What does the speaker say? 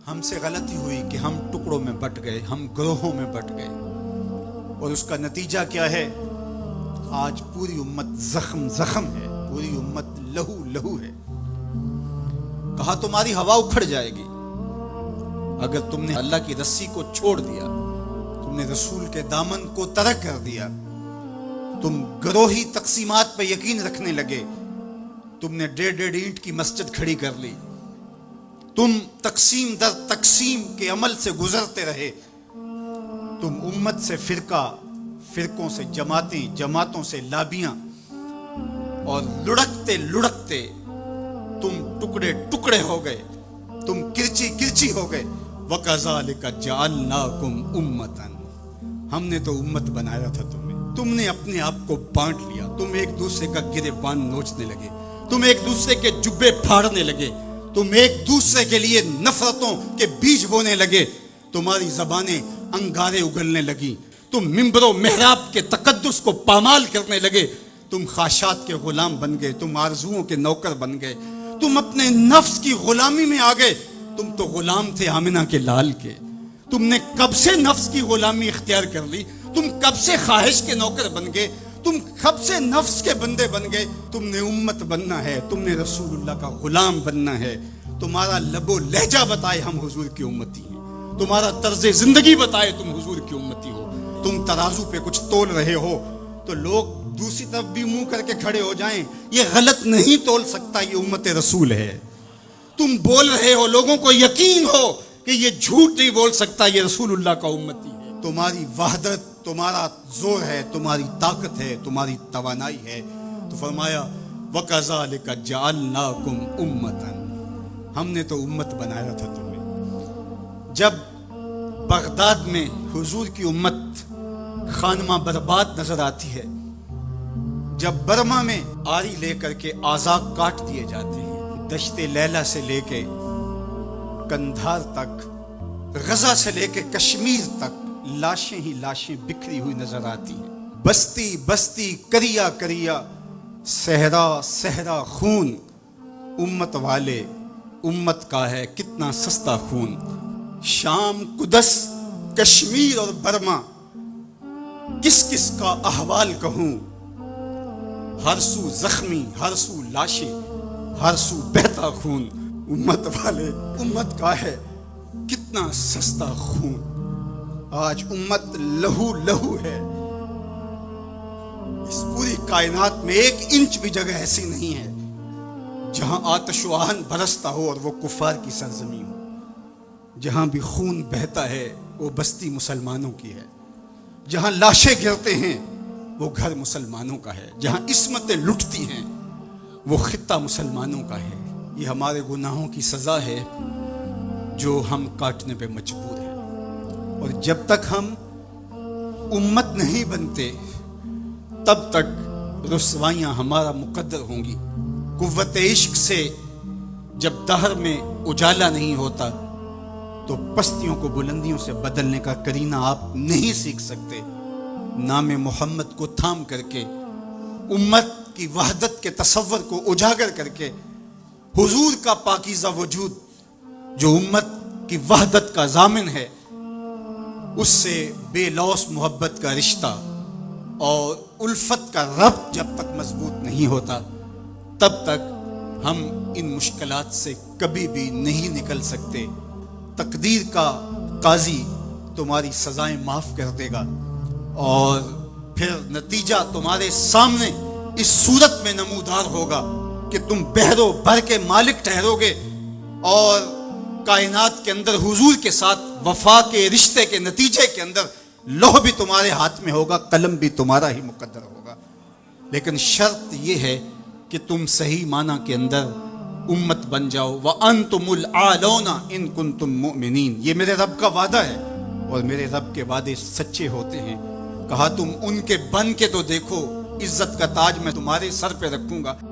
ہم سے غلطی ہوئی کہ ہم ٹکڑوں میں بٹ گئے، ہم گروہوں میں بٹ گئے، اور اس کا نتیجہ کیا ہے؟ آج پوری امت زخم زخم ہے، پوری امت لہو لہو ہے۔ کہا تمہاری ہوا اکھڑ جائے گی اگر تم نے اللہ کی رسی کو چھوڑ دیا، تم نے رسول کے دامن کو ترک کر دیا، تم گروہی تقسیمات پہ یقین رکھنے لگے، تم نے 1.5 اینٹ کی مسجد کھڑی کر لی، تم تقسیم در تقسیم کے عمل سے گزرتے رہے، تم امت سے فرقوں سے جماعتیں، جماعتوں سے لابیاں، اور لڑکتے لڑکتے تم ٹکڑے ٹکڑے ہو گئے، تم کرچی کرچی ہو گئے۔ وَكَذَلِكَ جَعَلْنَاكُمْ أُمَّةً، ہم نے تو امت بنایا تھا تمہیں، تم نے اپنے آپ کو بانٹ لیا، تم ایک دوسرے کا گریبان نوچنے لگے، تم ایک دوسرے کے جبے پھاڑنے لگے، تم ایک دوسرے کے لیے نفرتوں کے بیج بونے لگے، تمہاری زبانیں انگارے اگلنے لگی، تم منبر و محراب کے تقدس کو پامال کرنے لگے، تم خواہشات کے غلام بن گئے، تم آرزوؤں کے نوکر بن گئے، تم اپنے نفس کی غلامی میں آ گئے۔ تم تو غلام تھے آمنہ کے لال کے، تم نے کب سے نفس کی غلامی اختیار کر لی، تم کب سے خواہش کے نوکر بن گئے، تم کب سے نفس کے بندے بن گئے۔ تم نے امت بننا ہے، تم نے رسول اللہ کا غلام بننا ہے۔ تمہارا لب و لہجہ بتائے ہم حضور کی امتی ہیں، تمہارا طرز زندگی بتائے تم حضور کی امتی ہو۔ تم ترازو پہ کچھ تول رہے ہو تو لوگ دوسری طرف بھی منہ کر کے کھڑے ہو جائیں، یہ غلط نہیں تول سکتا، یہ امت رسول ہے۔ تم بول رہے ہو، لوگوں کو یقین ہو کہ یہ جھوٹ نہیں بول سکتا، یہ رسول اللہ کا امتی ہے۔ تمہاری وحدت، تمہارا زور ہے، تمہاری طاقت ہے، تمہاری توانائی ہے۔ تو فرمایا وَكَذَلِكَ جَعَلْنَاكُمْ أُمَّةً، ہم نے تو امت بنایا تھا تمہیں۔ جب بغداد میں حضور کی امت خانمہ برباد نظر آتی ہے، جب برما میں آری لے کر کے اعضاء کاٹ دیے جاتے ہیں، دشت لیلہ سے لے کے کندھار تک، غزہ سے لے کے کشمیر تک لاشیں ہی لاشیں بکھری ہوئی نظر آتی ہیں، بستی بستی، کریا کریا، صحرا صحرا خون، امت والے، امت کا ہے کتنا سستا خون۔ شام، قدس، کشمیر اور برما، کس کس کا احوال کہوں، ہر سو زخمی، ہر سو لاشیں، ہر سو بہتا خون۔ امت والے، امت کا ہے کتنا سستا خون۔ آج امت لہو لہو ہے، اس پوری کائنات میں 1 انچ بھی جگہ ایسی نہیں ہے جہاں آتش و آہن برستا ہو اور وہ کفار کی سرزمین ہو۔ جہاں بھی خون بہتا ہے وہ بستی مسلمانوں کی ہے، جہاں لاشیں گرتے ہیں وہ گھر مسلمانوں کا ہے، جہاں عصمتیں لٹتی ہیں وہ خطہ مسلمانوں کا ہے۔ یہ ہمارے گناہوں کی سزا ہے جو ہم کاٹنے پہ مجبور ہیں، اور جب تک ہم امت نہیں بنتے تب تک رسوائیاں ہمارا مقدر ہوں گی۔ قوت عشق سے جب دہر میں اجالا نہیں ہوتا تو پستیوں کو بلندیوں سے بدلنے کا قرینہ آپ نہیں سیکھ سکتے۔ نام محمد کو تھام کر کے، امت کی وحدت کے تصور کو اجاگر کر کے، حضور کا پاکیزہ وجود جو امت کی وحدت کا ضامن ہے، اس سے بے لوث محبت کا رشتہ اور الفت کا ربط جب تک مضبوط نہیں ہوتا تب تک ہم ان مشکلات سے کبھی بھی نہیں نکل سکتے۔ تقدیر کا قاضی تمہاری سزائیں معاف کر دے گا، اور پھر نتیجہ تمہارے سامنے اس صورت میں نمودار ہوگا کہ تم بحر و بر کے مالک ٹھہرو گے، اور کائنات کے اندر حضور کے ساتھ وفا کے رشتے کے نتیجے کے اندر لوح بھی تمہارے ہاتھ میں ہوگا، قلم بھی تمہارا ہی مقدر ہوگا۔ لیکن شرط یہ ہے کہ تم صحیح معنی کے اندر امت بن جاؤ۔ وَأَنْتُمُ الْأَعْلَوْنَ إِن كُنتُم مُؤْمِنِينَ، یہ میرے رب کا وعدہ ہے، اور میرے رب کے وعدے سچے ہوتے ہیں۔ کہا تم ان کے بن کے تو دیکھو، عزت کا تاج میں تمہارے سر پہ رکھوں گا۔